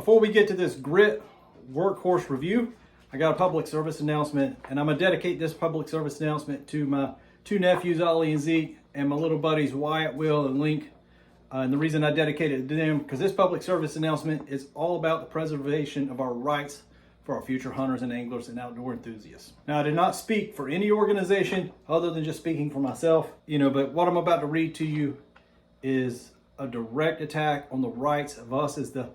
Before we get to this Grit Workhorse review, I got a public service announcement, and I'm gonna dedicate this public service announcement to my two nephews, Ollie and Zeke, and my little buddies, Wyatt, Will, and Link. And the reason I dedicated it to them, because this public service announcement is all about the preservation of our rights for our future hunters and anglers and outdoor enthusiasts. Now, I did not speak for any organization other than just speaking for myself, but what I'm about to read to you is a direct attack on the rights of us as the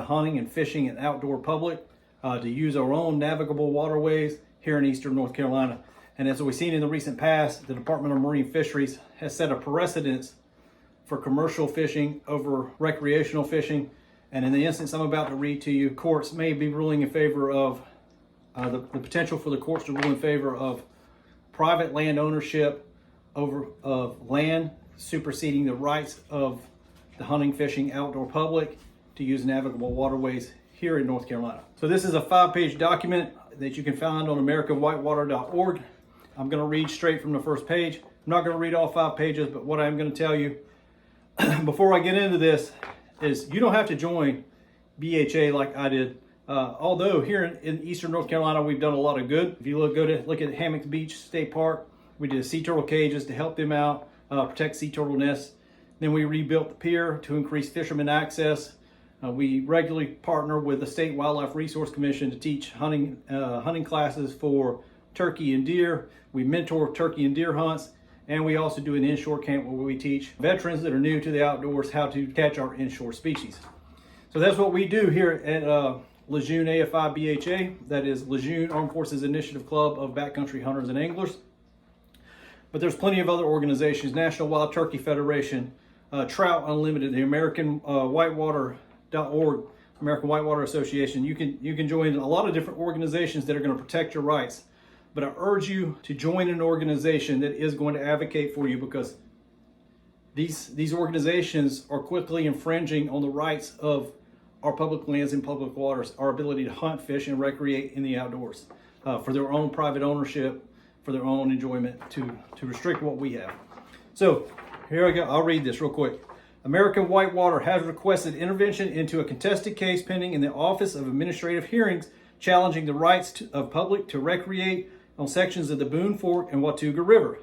hunting and fishing and outdoor public to use our own navigable waterways here in eastern North Carolina. And as we've seen in the recent past, the Department of Marine Fisheries has set a precedence for commercial fishing over recreational fishing. And in the instance I'm about to read to you, courts may be ruling in favor of, the potential for the courts to rule in favor of private land ownership of land superseding the rights of the hunting, fishing, outdoor public to use navigable waterways here in North Carolina. So this is a 5-page document that you can find on AmericanWhitewater.org. I'm going to read straight from the first page. I'm not going to read all 5 pages, but what I'm going to tell you before I get into this is you don't have to join BHA like I did. Although here in eastern North Carolina, we've done a lot of good. If you look at Hammocks Beach State Park, we did sea turtle cages to help them out, protect sea turtle nests. Then we rebuilt the pier to increase fishermen access. We regularly partner with the State Wildlife Resource Commission to teach hunting classes for turkey and deer. We mentor turkey and deer hunts, and we also do an inshore camp where we teach veterans that are new to the outdoors how to catch our inshore species. So that's what we do here at Lejeune AFI BHA. That is Lejeune Armed Forces Initiative Club of Backcountry Hunters and Anglers. But there's plenty of other organizations: National Wild Turkey Federation, Trout Unlimited, the American Whitewater.org, American Whitewater Association. You can join a lot of different organizations that are going to protect your rights. But I urge you to join an organization that is going to advocate for you, because these organizations are quickly infringing on the rights of our public lands and public waters, our ability to hunt, fish, and recreate in the outdoors for their own private ownership, for their own enjoyment, to restrict what we have. So here I go. I'll read this real quick. American Whitewater has requested intervention into a contested case pending in the Office of Administrative Hearings challenging the rights of public to recreate on sections of the Boone Fork and Watauga River,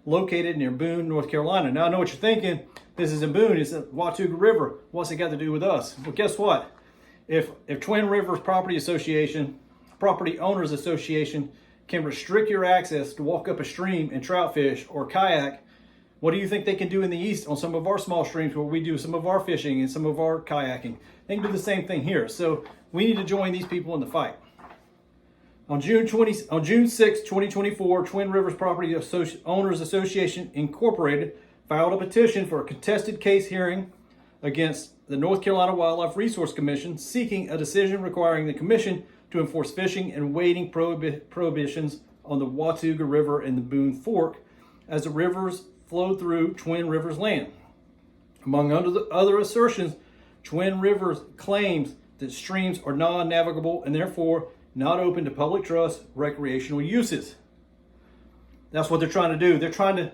located near Boone, North Carolina. Now I know what you're thinking. This is in Boone. It's the Watauga River. What's it got to do with us? Well, guess what? If Twin Rivers Property Owners Association can restrict your access to walk up a stream and trout fish or kayak, what do you think they can do in the east on some of our small streams where we do some of our fishing and some of our kayaking? They can do the same thing here. So we need to join these people in the fight. On June 6, 2024, Twin Rivers Property Owners Association Incorporated filed a petition for a contested case hearing against the North Carolina Wildlife Resource Commission, seeking a decision requiring the commission to enforce fishing and wading prohibitions on the Watauga River and the Boone Fork as the rivers flow through Twin Rivers land. Among other assertions, Twin Rivers claims that streams are non-navigable and therefore not open to public trust recreational uses. That's what they're trying to do. They're trying to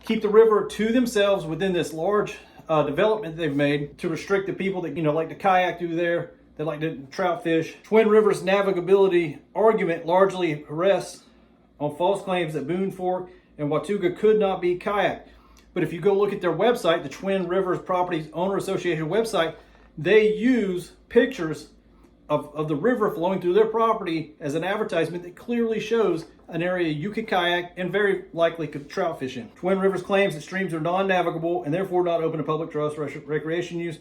keep the river to themselves within this large development they've made to restrict the people that like to kayak through there, that like to trout fish. Twin Rivers navigability argument largely rests on false claims that Boone Fork and Watauga could not be kayaked. But if you go look at their website, the Twin Rivers Properties Owner Association website, they use pictures of the river flowing through their property as an advertisement that clearly shows an area you could kayak and very likely could trout fish in. Twin Rivers claims that streams are non-navigable and therefore not open to public trust recreation use.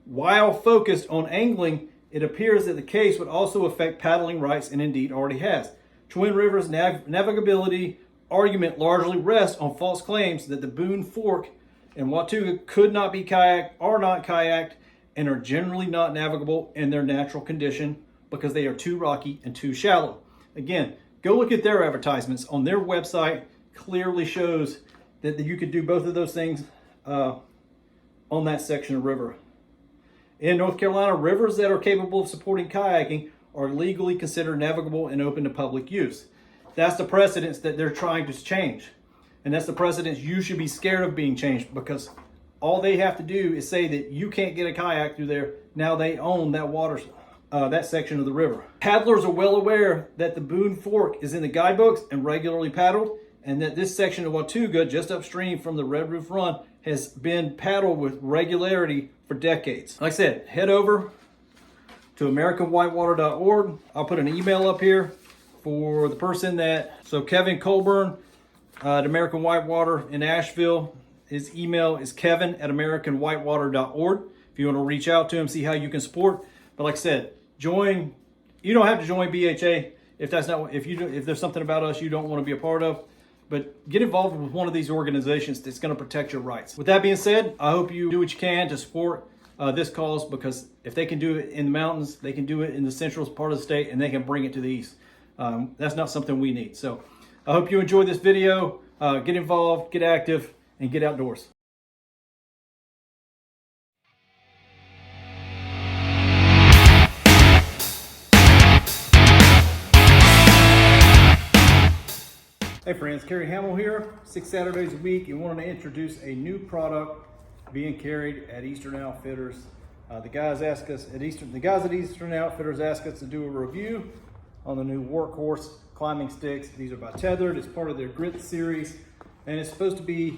While focused on angling, it appears that the case would also affect paddling rights, and indeed already has. Twin Rivers navigability argument largely rests on false claims that the Boone Fork and Watauga could not be kayaked, are not kayaked, and are generally not navigable in their natural condition because they are too rocky and too shallow. Again, go look at their advertisements on their website. Clearly shows that you could do both of those things on that section of river. In North Carolina, rivers that are capable of supporting kayaking are legally considered navigable and open to public use. That's the precedence that they're trying to change. And that's the precedence you should be scared of being changed, because All they have to do is say that you can't get a kayak through there. Now they own that water, that section of the river. Paddlers are well aware that the Boone Fork is in the guidebooks and regularly paddled, and that this section of Watauga, just upstream from the Red Roof Run, has been paddled with regularity for decades. Like I said, head over to AmericanWhitewater.org. I'll put an email up here for the person so Kevin Colburn at American Whitewater in Asheville. His email is kevin@AmericanWhitewater.org. If you want to reach out to him, see how you can support. But like I said, you don't have to join BHA if there's something about us you don't want to be a part of. But get involved with one of these organizations that's going to protect your rights. With that being said, I hope you do what you can to support this cause, because if they can do it in the mountains, they can do it in the central part of the state, and they can bring it to the east. That's not something we need. So I hope you enjoyed this video. Get involved, get active, and get outdoors. Hey friends, Kerry Hamill here. 6 Saturdays a week, and wanted to introduce a new product being carried at Eastern Outfitters. The guys at Eastern Outfitters asked us to do a review on the new Workhorse climbing sticks. These are by Tethrd. It's part of their Grit series, and it's supposed to be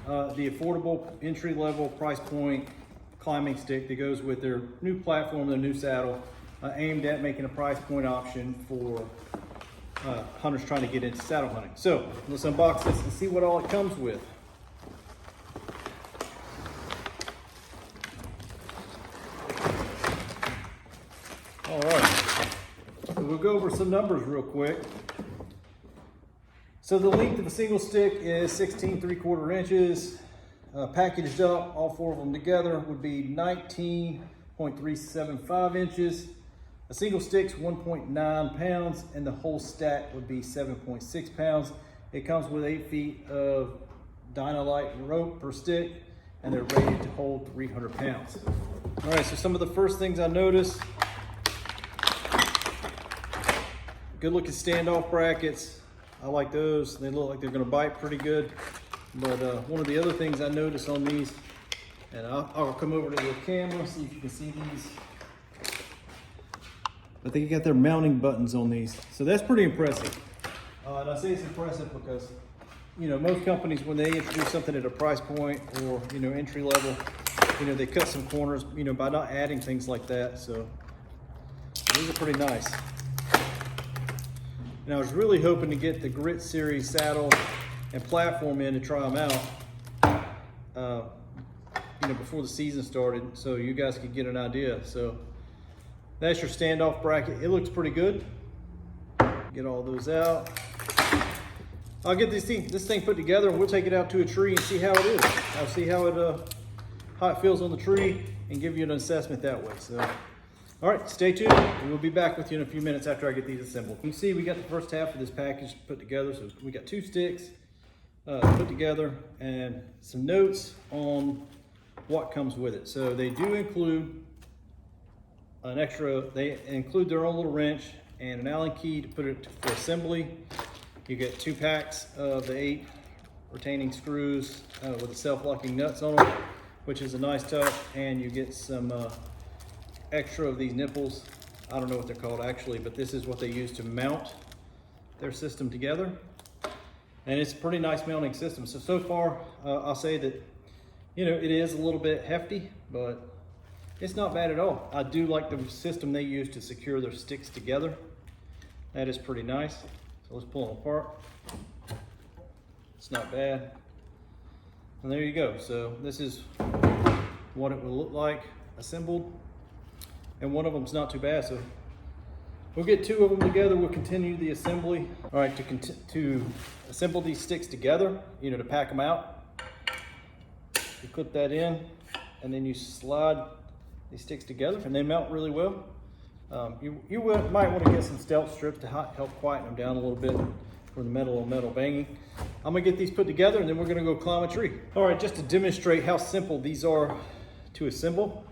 the affordable entry-level price point climbing stick that goes with their new platform, their new saddle, aimed at making a price point option for hunters trying to get into saddle hunting. So let's unbox this and see what all it comes with. All right, so we'll go over some numbers real quick. So the length of a single stick is 16 3/4 inches. Packaged up, all four of them together, would be 19.375 inches. A single stick's 1.9 pounds, and the whole stack would be 7.6 pounds. It comes with 8 feet of Dynalite rope per stick, and they're rated to hold 300 pounds. All right, so some of the first things I noticed: good looking standoff brackets. I like those. They look like they're gonna bite pretty good. But one of the other things I noticed on these, and I'll come over to the camera, see if you can see these. But they got their mounting buttons on these. So that's pretty impressive. And I say it's impressive because, most companies, when they introduce something at a price point or, entry level, they cut some corners, by not adding things like that. So these are pretty nice. And I was really hoping to get the Grit series saddle and platform in to try them out, before the season started, so you guys could get an idea. So that's your standoff bracket. It looks pretty good. Get all those out. I'll get this thing put together, and we'll take it out to a tree and see how it is. I'll see how it feels on the tree and give you an assessment that way. So, all right, stay tuned. We'll be back with you in a few minutes after I get these assembled. You can see we got the first half of this package put together. So we got 2 sticks put together and some notes on what comes with it. So they do include they include their own little wrench and an Allen key to put it for assembly. You get 2 packs of the 8 retaining screws with the self-locking nuts on them, which is a nice touch. And you get some extra of these nipples. I don't know what they're called actually, but this is what they use to mount their system together. And it's a pretty nice mounting system. So far, I'll say that, it is a little bit hefty, but it's not bad at all. I do like the system they use to secure their sticks together. That is pretty nice. So let's pull them apart. It's not bad. And there you go. So this is what it will look like assembled. And one of them's not too bad. So we'll get 2 of them together. We'll continue the assembly. All right, to assemble these sticks together, to pack them out, you clip that in, and then you slide these sticks together, and they mount really well. You might want to get some stealth strips to help quieten them down a little bit for the metal on metal banging. I'm gonna get these put together, and then we're gonna go climb a tree. All right, just to demonstrate how simple these are to assemble,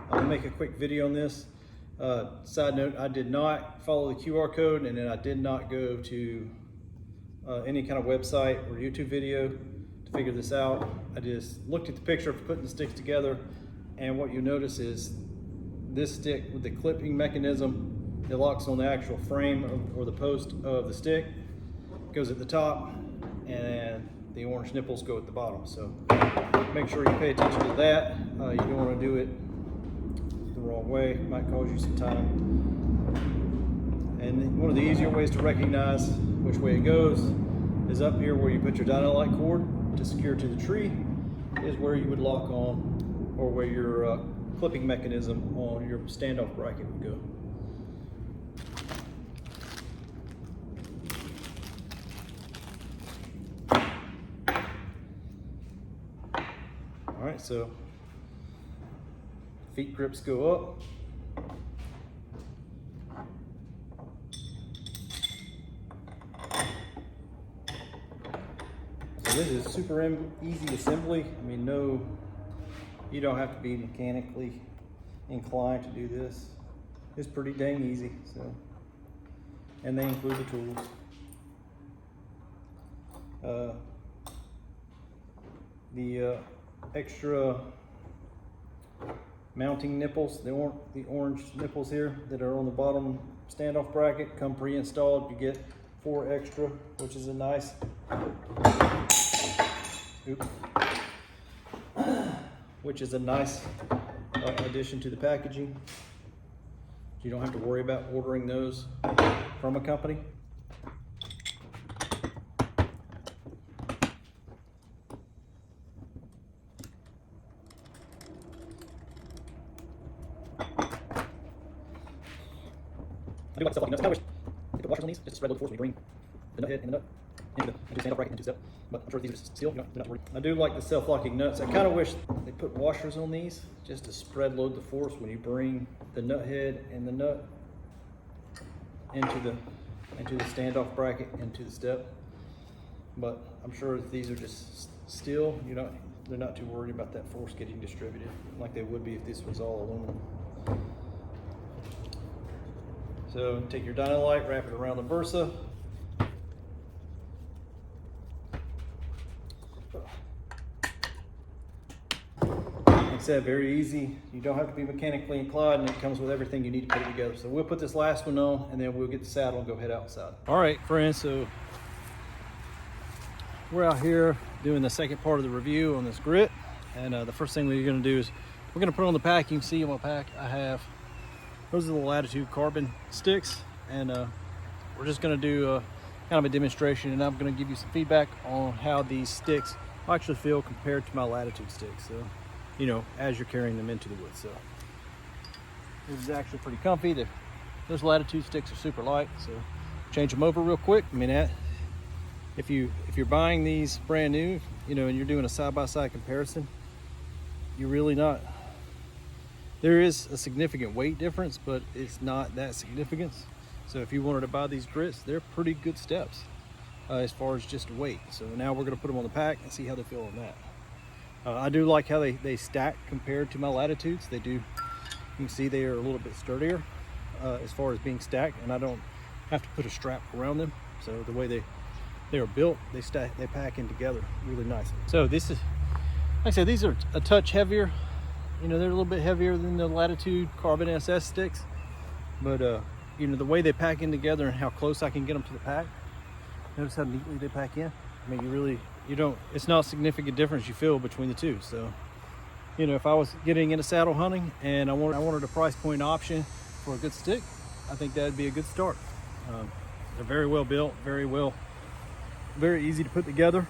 I'll make a quick video on this. Side note, I did not follow the QR code, and then I did not go to any kind of website or YouTube video to figure this out. I just looked at the picture of putting the sticks together, and what you notice is this stick with the clipping mechanism, it locks on the actual frame or the post of the stick, goes at the top, and the orange nipples go at the bottom. So make sure you pay attention to that. You don't want to do it the wrong way. It might cause you some time. And one of the easier ways to recognize which way it goes is up here where you put your dynamite cord to secure to the tree is where you would lock on, or where your clipping mechanism on your standoff bracket would go. All right, so feet grips go up. So this is super easy assembly. I mean, you don't have to be mechanically inclined to do this. It's pretty dang easy. So, and they include the tools. The extra mounting nipples, the orange nipples here that are on the bottom standoff bracket come pre-installed. You get 4 extra, which is a nice addition to the packaging. You don't have to worry about ordering those from a company. I do like self-locking nuts. I wish they put washers on these just to spread load force when you bring the nut head and the nut into the standoff bracket into step. But I'm sure these are steel. You're not worried. I do like the self-locking nuts. I kind of wish they put washers on these just to spread load the force when you bring the nut head and the nut into the standoff bracket into the step. But I'm sure if these are just steel, they're not too worried about that force getting distributed like they would be if this was all aluminum. So take your Dynalite, wrap it around the Versa. Like I said, very easy. You don't have to be mechanically inclined, and it comes with everything you need to put it together. So we'll put this last one on, and then we'll get the saddle and go head outside. All right, friends, so we're out here doing the second part of the review on this grit. And the first thing we're gonna do is we're gonna put on the pack. You can see in my pack, I have, those are the Latitude carbon sticks, and we're just going to do kind of a demonstration, and I'm going to give you some feedback on how these sticks actually feel compared to my Latitude sticks. So, as you're carrying them into the woods. So this is actually pretty comfy. Those Latitude sticks are super light, so change them over real quick. I mean, if you're buying these brand new, and you're doing a side-by-side comparison, you're really not. There is a significant weight difference, but it's not that significant. So if you wanted to buy these grits, they're pretty good steps as far as just weight. So now we're going to put them on the pack and see how they feel on that. I do like how they stack compared to my Latitudes. They do. You can see they are a little bit sturdier as far as being stacked, and I don't have to put a strap around them. So the way they are built, they pack in together really nicely. So this is, like I said, these are a touch heavier. They're a little bit heavier than the Latitude Carbon SS sticks, but the way they pack in together and how close I can get them to the pack. Notice how neatly they pack in. I mean, it's not a significant difference you feel between the two. So, if I was getting into saddle hunting and I wanted a price point option for a good stick, I think that'd be a good start. They're very well built, very easy to put together.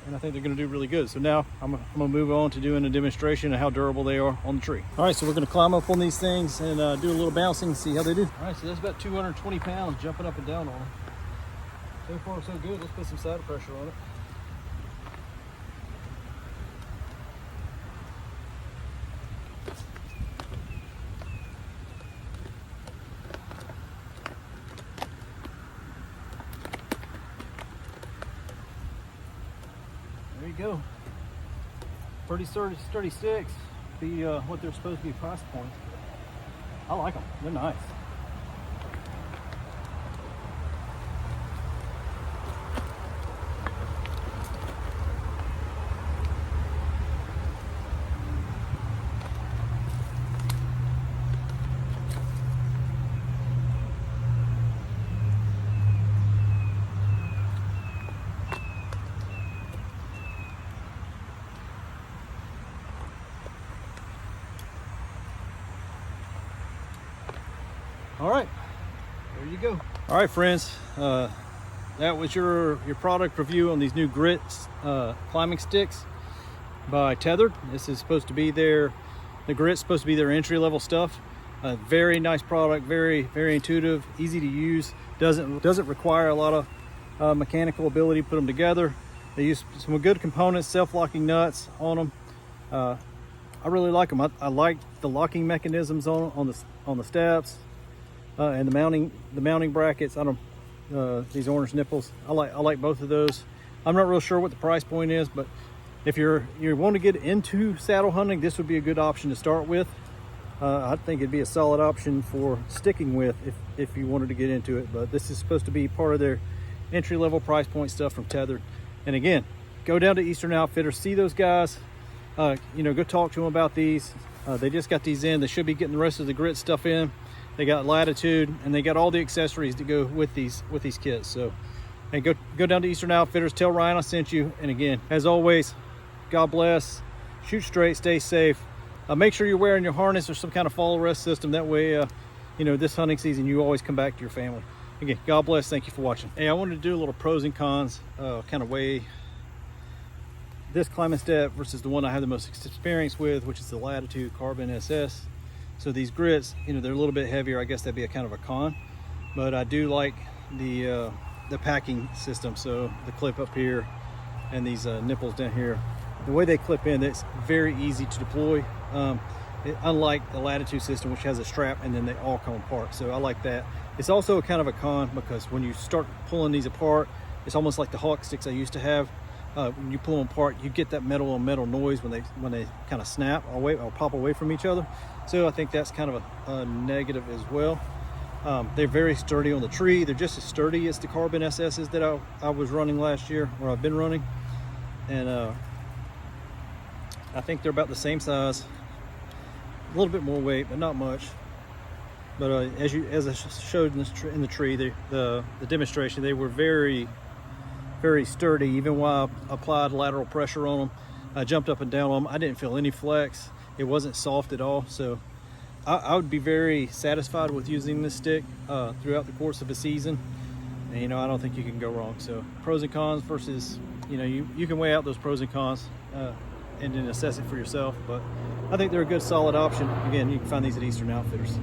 And I think they're going to do really good. So now I'm going to move on to doing a demonstration of how durable they are on the tree. All right, so we're going to climb up on these things and do a little bouncing and see how they do. All right, so that's about 220 pounds jumping up and down on them. So far, so good. Let's put some saddle pressure on it. There you go. Pretty sturdy sticks. Be what they're supposed to be price points. I like them. They're nice. All right, there you go. All right, friends, that was your product review on these new Grit climbing sticks by Tethrd. This is supposed to be the Grit's supposed to be their entry-level stuff. Very nice product, very intuitive, easy to use. Doesn't require a lot of mechanical ability to put them together. They use some good components, self-locking nuts on them. I really like them. I like the locking mechanisms on the steps and the mounting brackets. These orange nipples. I like both of those. I'm not real sure what the price point is, but if you want to get into saddle hunting, this would be a good option to start with. I think it'd be a solid option for sticking with if you wanted to get into it. But this is supposed to be part of their entry-level price point stuff from Tethrd. And again, go down to Eastern Outfitters, see those guys. Go talk to them about these. They just got these in. They should be getting the rest of the Grit stuff in. They got Latitude, and they got all the accessories to go with these kits. So, and go down to Eastern Outfitters. Tell Ryan I sent you. And again, as always, God bless. Shoot straight. Stay safe. Make sure you're wearing your harness or some kind of fall arrest system. That way, this hunting season, you always come back to your family. Again, God bless. Thank you for watching. Hey, I wanted to do a little pros and cons, kind of weigh this climbing step versus the one I have the most experience with, which is the Latitude Carbon SS. So these Grits, they're a little bit heavier. I guess that'd be a kind of a con, but I do like the packing system. So the clip up here and these nipples down here, the way they clip in, it's very easy to deploy. Unlike the Latitude system, which has a strap and then they all come apart. So I like that. It's also a kind of a con because when you start pulling these apart, it's almost like the Hawk sticks I used to have. When you pull them apart, you get that metal on metal noise when they kind of snap away or pop away from each other. So I think that's kind of a negative as well. They're very sturdy on the tree. They're just as sturdy as the Carbon SS's that I was running last year, or I've been running. And I think they're about the same size, a little bit more weight, but not much. But as I showed in the tree, the demonstration, they were very sturdy. Even while I applied lateral pressure on them, I jumped up and down on them. I didn't feel any flex. It wasn't soft at all. So I would be very satisfied with using this stick throughout the course of a season. And I don't think you can go wrong. So pros and cons versus, you can weigh out those pros and cons and then assess it for yourself. But I think they're a good solid option. Again, you can find these at Eastern Outfitters.